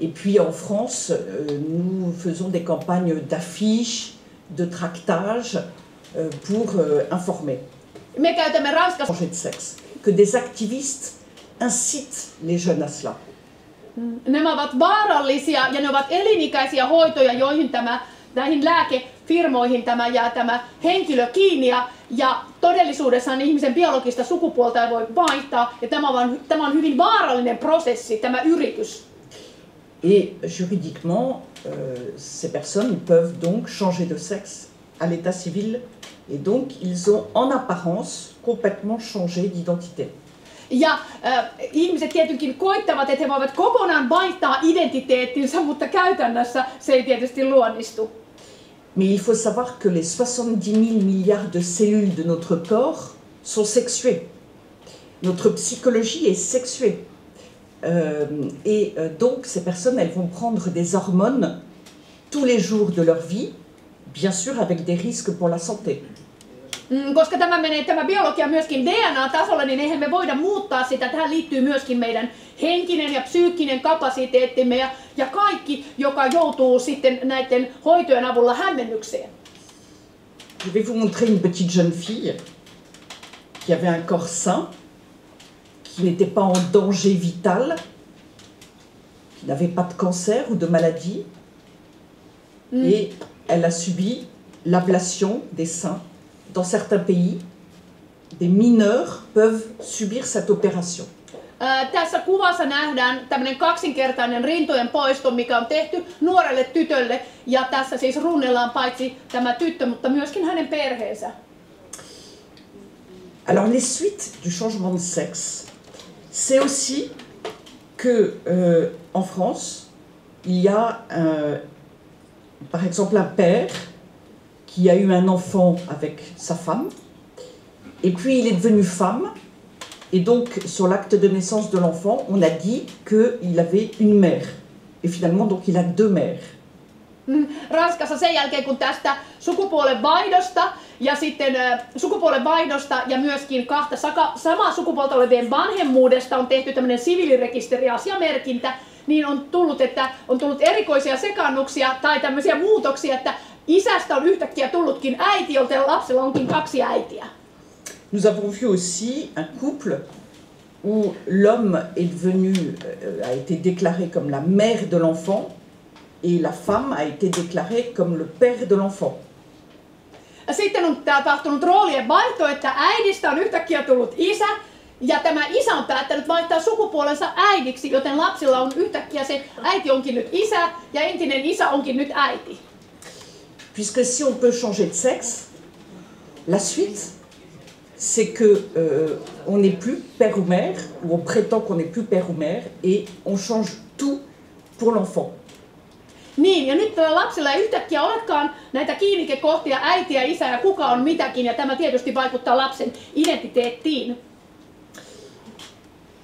Et puis en France, nous faisons des campagnes d'affiches, de tractage pour informer. Me käytämme Ranskassa Changer de sexe. Que des activistes incitent les jeunes à cela. Nämä ovat vaarallisia ja ne ovat elinikäisiä hoitoja, joihin näihin lääkefirmoihin tämä jää tämä henkilö kiinni ja todellisuudessaan ihmisen biologista sukupuolta ei voi vaihtaa ja tämä on hyvin vaarallinen prosessi, tämä yritys. Et juridiquement, ces personnes peuvent donc changer de sexe à l'état civil et donc ils ont en apparence complètement changé d'identité. Ja ihmiset tietenkin koittavat, että he voivat kokonaan vaihtaa identiteettinsä, mutta käytännössä se ei tietysti luonnistu. Mais il faut savoir que les 70 000 milliards de cellules de notre corps sont sexuées. Notre psychologie est sexuée. Donc ces personnes, elles vont prendre des hormones tous les jours de leur vie, bien sûr avec des risques pour la santé. Koska tämä biologia myöskin DNA-tasolla, niin eihän me voida muuttaa sitä. Tähän liittyy myöskin meidän henkinen ja psyykkinen kapasiteettimme ja kaikki, joka joutuu sitten näiden hoitojen avulla hämmennykseen. Je vais vous montrer une petite jeune fille qui avait un corps sain, qui n'était pas en danger vital, qui n'avait pas de cancer ou de maladie, et elle a subi l'ablation des seins. Dans certains pays, des mineurs peuvent subir cette opération. Tässä kuvassa nähdään tämmöinen kaksinkertainen rintojen poisto, mikä on tehty nuorelle tytölle. Ja tässä siis runnellaan paitsi tämä tyttö, mutta myöskin hänen perheensä. Alors les suites du changement de sexe, c'est aussi que en France, il y a par exemple un père qui a eu un enfant avec sa femme, et puis il est devenu femme, et donc sur l'acte de naissance de l'enfant, on a dit qu'il avait une mère, et finalement donc il a deux mères. Ranskassa sen jälkeen kun tästä sukupuolenvaihdosta ja myöskin kahta samaa sukupuolta olevien vanhemmuudesta on tehty tämmöinen siviilirekisteriasiamerkintä, niin on tullut erikoisia sekaannuksia tai tämmöisiä muutoksia, että isästä on yhtäkkiä tullutkin äiti, joten lapsella onkin kaksi äitiä. Nous avons vu aussi un couple où l'homme a été déclaré comme la mère de l'enfant et la femme a été déclarée comme le père de l'enfant. Sitten on tapahtunut roolien vaihto, että äidistä on yhtäkkiä tullut isä ja tämä isä on päättänyt vaihtaa sukupuolensa äidiksi, joten lapsilla on yhtäkkiä se äiti onkin nyt isä ja entinen isä onkin nyt äiti. Puisque si on peut changer de sexe, la suite, c'est que on n'est plus père ou mère, ou on prétend qu'on n'est plus père ou mère, et on change tout pour l'enfant. Niin, ja nyt lapsilla ei yhtäkkiä olekaan näitä kiinnikekohtia äitiä, isä ja kuka on mitäkin, ja tämä tietysti vaikuttaa lapsen identiteettiin.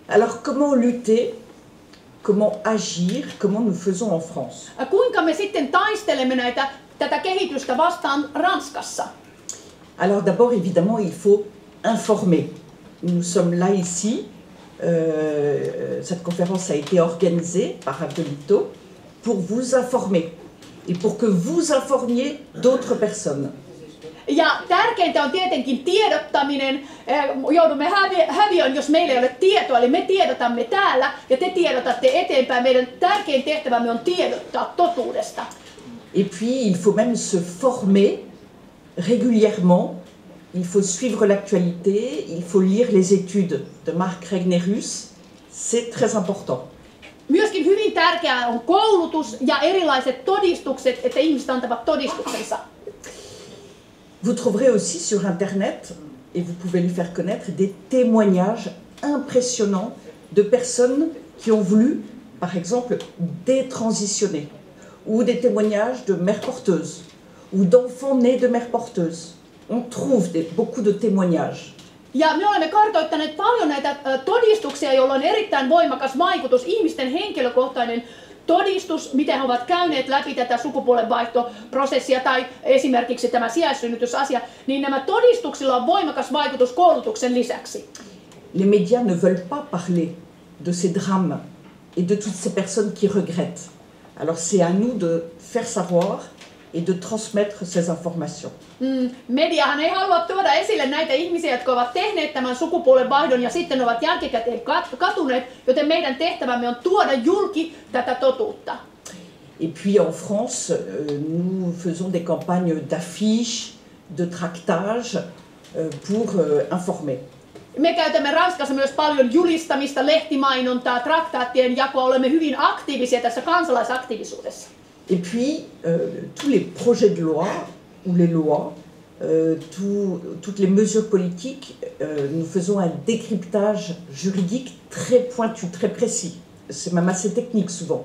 Alors comment lutter comment agir, comment nous faisons en France. Kuinka me sitten taistelemme tätä kehitystä vastaan Ranskassa? Alors d'abord, évidemment, il faut informer. Nous sommes là ici. Cette conférence a été organisée par Adelito pour vous informer et pour que vous informiez d'autres personnes. Ja tärkeintä on tietenkin tiedottaminen. Joudumme häviöön, jos meillä ei ole tietoa, eli me tiedotamme täällä ja te tiedotatte eteenpäin. Meidän tärkein tehtävämme on tiedottaa totuudesta. Et puis, il faut même se former régulièrement. Il faut suivre l'actualité, il faut lire les études de Marc Regnerus. C'est très important. Myöskin hyvin tärkeää on koulutus ja erilaiset todistukset, että ihmiset antavat todistuksensa. Vous trouverez aussi sur Internet, et vous pouvez lui faire connaître, des témoignages impressionnants de personnes qui ont voulu, par exemple, détransitionner, ou des témoignages de mères porteuses, ou d'enfants nés de mères porteuses. On trouve beaucoup de témoignages. Ja me olemme kartoittaneet paljon näitä todistuksia, joilla on erittäin voimakas vaikutus, ihmisten henkilökohtainen todistus, miten he ovat käyneet läpi tätä sukupuolenvaihtoprosessia tai esimerkiksi tämä sijaissynnytysasia, niin nämä todistuksilla on voimakas vaikutus koulutuksen lisäksi. Les médias ne veulent pas parler de ces drames et de toutes ces personnes qui regrettent. Alors c'est à nous de faire savoir et de transmettre ces informations. Mediahan ei halua tuoda esille näitä ihmisiä, jotka ovat tehneet tämän sukupuolenvaihdon ja sitten ovat jälkikäteen katuneet, joten meidän tehtävämme on tuoda julki tätä totuutta. Et puis en France, nous faisons des campagnes d'affiches, de tractage pour informer. Me käytämme Ranskassa myös paljon julistamista, lehtimainontaa, traktaattien jakoa. Olemme hyvin aktiivisia tässä kansalaisaktiivisuudessa. Et puis, tous les projets de loi ou les lois, toutes les mesures politiques, nous faisons un décryptage juridique très pointu, très précis. C'est même assez technique souvent.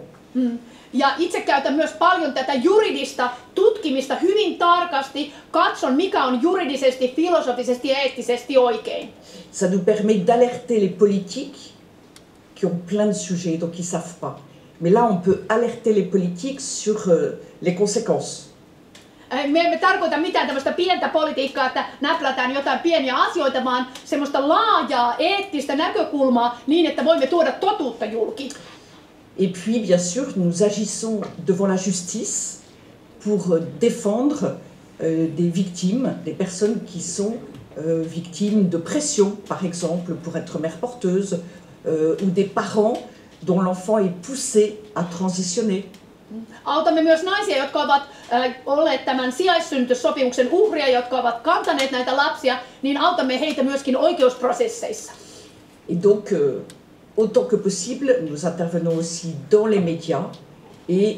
Ja itse käytän myös paljon tätä juridista tutkimista hyvin tarkasti. Katson, mikä on juridisesti, filosofisesti ja eettisesti oikein. Ça nous permet d'alerter les politiques qui ont plein de sujets, donc ils ne savent pas. Mais là, on peut alerter les politiques sur les conséquences. Me emme tarkoita mitään tämmöistä pientä politiikkaa, että näplätään jotain pieniä asioita, vaan semmoista laajaa eettistä näkökulmaa niin, että voimme tuoda totuutta julki. Et puis, bien sûr, nous agissons devant la justice pour défendre des victimes, des personnes qui sont victimes de pression, par exemple, pour être mère porteuse, ou des parents dont l'enfant est poussé à transitionner. Autamme myös naisia, jotka ovat olleet tämän sijaissynnytyssopimuksen uhria, jotka ovat kantaneet näitä lapsia, niin autamme heitä myöskin oikeusprosesseissa. Et donc, autant que possible, nous intervenons aussi dans les médias et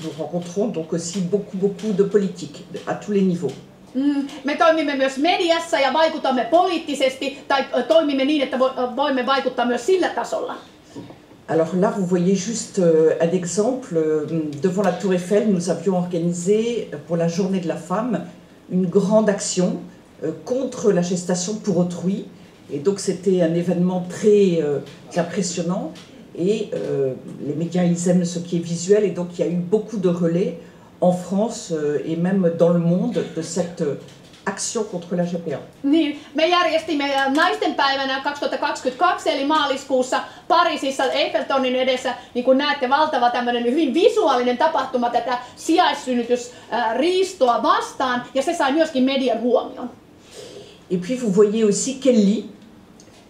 nous rencontrons donc aussi beaucoup de politiques à tous les niveaux. Me toimimme myös mediassa ja vaikutamme poliittisesti tai toimimme niin, että voimme vaikuttaa myös sillä tasolla. Alors là, vous voyez juste un exemple. Devant la Tour Eiffel, nous avions organisé pour la Journée de la Femme une grande action contre la gestation pour autrui. Et donc c'était un événement très impressionnant. Et les médias, ils aiment ce qui est visuel. Et donc il y a eu beaucoup de relais en France et même dans le monde de cette action contre la GPA. Niin, me järjestimme naistenpäivänä 2022 eli maaliskuussa Pariisissa Eiffeltornin edessä, niin kuin näette, valtava tämmöinen hyvin visuaalinen tapahtuma tätä sijaissynnytysriistoa vastaan, ja se sai myöskin median huomion. Et puis vous voyez aussi Kelly,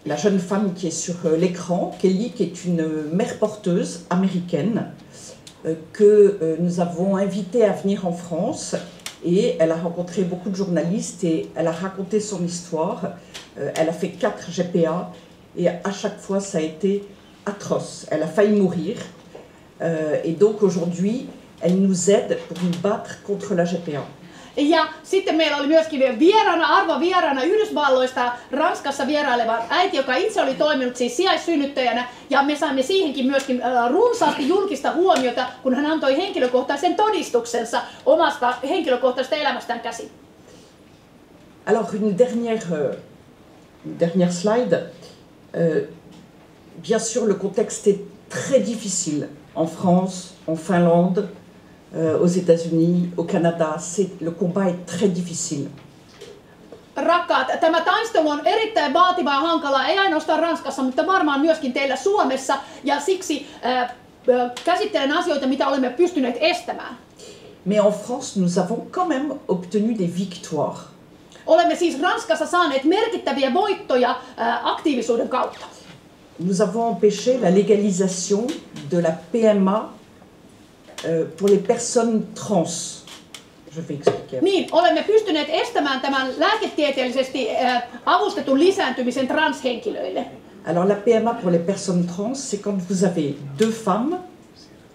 la jeune femme qui est sur l'écran, Kelly qui est une mère porteuse américaine que nous avons invitée à venir en France. Et elle a rencontré beaucoup de journalistes et elle a raconté son histoire. Elle a fait 4 GPA et à chaque fois ça a été atroce. Elle a failli mourir et donc aujourd'hui elle nous aide pour nous battre contre la GPA. Ja sitten meillä oli myöskin arvovieraana Yhdysvalloista Ranskassa vieraileva äiti, joka itse oli toiminut siis sijaissynnyttäjänä, ja me saimme siihenkin myöskin runsaasti julkista huomiota, kun hän antoi henkilökohtaisen todistuksensa omasta henkilökohtaisesta elämästään käsin. Alors une dernière slide. Bien sûr le contexte est très difficile en France, en Finlande, aux États-Unis, au Canada. Le combat est très difficile. Rakkaat, tämä taistelu on erittäin vaativa ja hankala, ei ainoastaan Ranskassa, mutta varmaan myöskin teillä Suomessa, ja siksi käsittelen asioita, mitä olemme pystyneet estämään. Mais en France, nous avons quand même obtenu des victoires. Olemme siis Ranskassa saaneet merkittäviä voittoja aktiivisuuden kautta. Nous avons empêché la légalisation de la PMA pour les personnes trans. Je vais expliquer. Niin, olemme pystyneet estämään tämän lääketieteellisesti avustetun lisääntymisen transhenkilöille. Alors la PMA pour les personnes trans, c'est quand vous avez deux femmes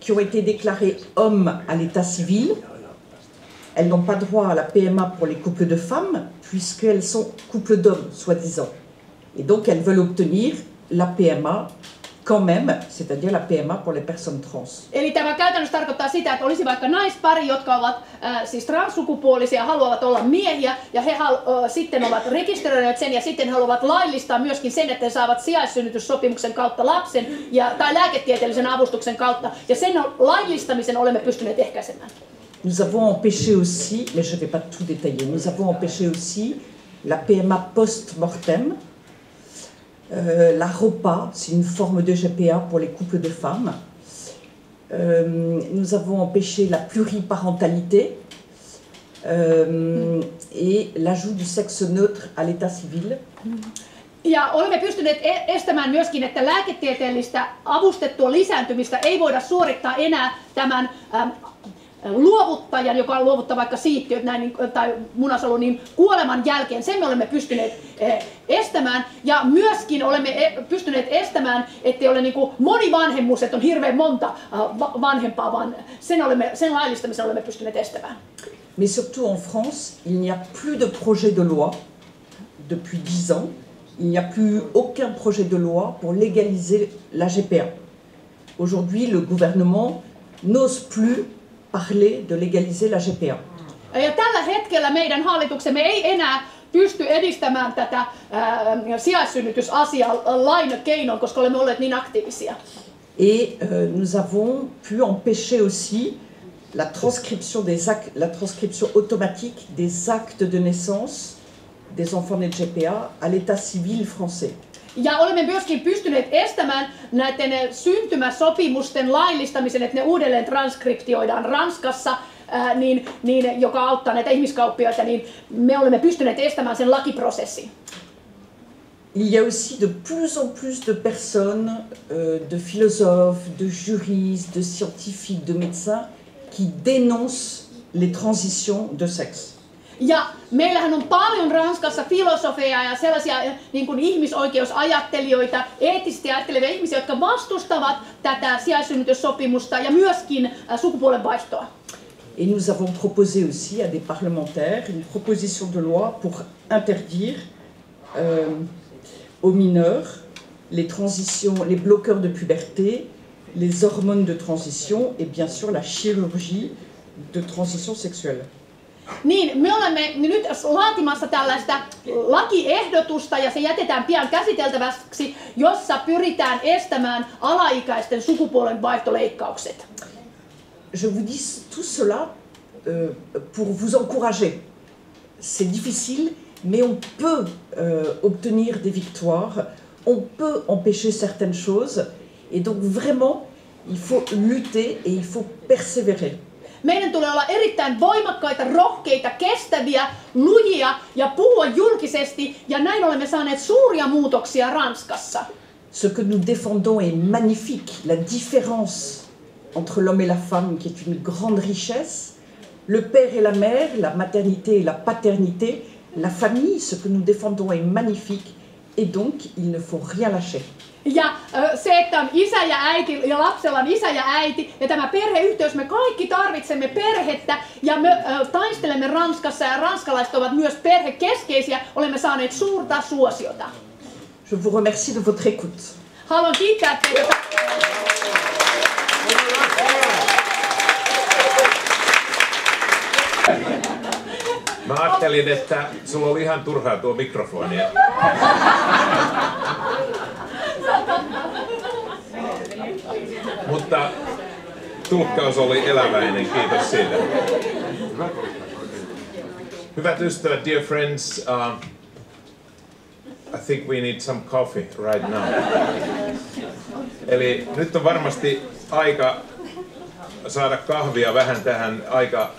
qui ont été déclarées hommes à l'état civil. Elles n'ont pas droit à la PMA pour les couples de femmes, puisqu'elles sont couples d'hommes, soi-disant. Et donc elles veulent obtenir la PMA quand même, c'est-à-dire la PMA pour les personnes trans. Eli tämä käytännössä tarkoittaa sitä, että olisi vaikka naispari, jotka ovat siis transsukupuolisia, haluavat olla miehiä, ja he sitten ovat rekisteröineet sen, ja sitten haluavat laillistaa myöskin sen, että he saavat sijaissynnytyssopimuksen kautta lapsen, tai lääketieteellisen avustuksen kautta, ja sen laillistamisen olemme pystyneet ehkäisemään. Nous avons empêché aussi, mais je ne vais pas tout détailler, nous avons empêché aussi la PMA post-mortem. La ROPA, c'est une forme de GPA pour les couples de femmes. Nous avons empêché la pluriparentalité et l'ajout du sexe neutre à l'état civil. Ja olemme pystyneet estämään myöskin, että lääketieteellistä avustettua lisääntymistä ei voida suorittaa enää tämän luovuttajan, joka luovuttaa vaikka siittiöt tai munasolu, niin kuoleman jälkeen. Sen me olemme pystyneet estämään, ja myöskin olemme pystyneet estämään, ettei ole monivanhemmuus, että on hirveän monta vanhempaa, vaan sen laillistamisen olemme pystyneet estämään. Mais surtout en France, il n'y a plus de projet de loi depuis 10 ans. Il n'y a plus aucun projet de loi pour légaliser la GPA. Aujourd'hui, le gouvernement n'ose plus parler de légaliser la GPA. Ja tällä hetkellä meidän hallituksemme ei enää pysty edistämään tätä sijaissynnytysasiaa lain keinoin, koska olemme olleet niin aktiivisia. Et nous avons pu empêcher aussi la transcription automatique des actes de naissance des enfants nés de GPA à l'état civil français. Ja olemme myöskin pystyneet estämään näiden syntymäsopimusten laillistamisen, että ne uudelleen transkriptioidaan Ranskassa, joka auttaa näitä ihmiskauppioita, niin me olemme pystyneet estämään sen lakiprosessin. Il y a aussi de plus en plus de personnes, de philosophes, de juristes, de scientifiques, de médecins qui dénoncent les transitions de sexe. Ja meillähän on paljon Ranskassa filosofeja ja sellaisia ihmisoikeusajattelijoita, eettisesti ajattelevia ihmisiä, jotka vastustavat tätä sijaissynnytyssopimusta ja myöskin sukupuolen vaihtoa. Et nous avons proposé aussi à des parlementaires une proposition de loi pour interdire aux mineurs les transitions, les bloqueurs de puberté, les hormones de transition et bien sûr la chirurgie de transition sexuelle. Niin, me olemme nyt laatimassa tällaista lakiehdotusta, ja se jätetään pian käsiteltäväksi, jossa pyritään estämään alaikäisten sukupuolen vaihtoleikkaukset. Je vous dis tout cela pour vous encourager. C'est difficile, mais on peut obtenir des victoires, on peut empêcher certaines choses, et donc vraiment, il faut lutter et il faut persévérer. Meidän tulee olla erittäin voimakkaita, rohkeita, kestäviä, lujia ja puhua julkisesti, ja näin olemme saaneet suuria muutoksia Ranskassa. Ce que nous défendons est magnifique, la différence entre l'homme et la femme qui est une grande richesse, le père et la mère, la maternité et la paternité, la famille, ce que nous défendons est magnifique, et donc il ne faut rien lâcher. Ja se, että on isä ja äiti ja lapsella on isä ja äiti ja tämä perheyhteys, me kaikki tarvitsemme perhettä ja me taistelemme Ranskassa ja ranskalaiset ovat myös perhekeskeisiä, olemme saaneet suurta suosiota. Je vous remercie de votre écoute. Haluan kiittää teitä. Mä ajattelin, että sulla oli ihan turhaa tuo mikrofoni. Mutta tulkkaus oli eläväinen, kiitos siitä. Hyvät ystävät, dear friends, I think we need some coffee right now. Eli nyt on varmasti aika saada kahvia vähän tähän aika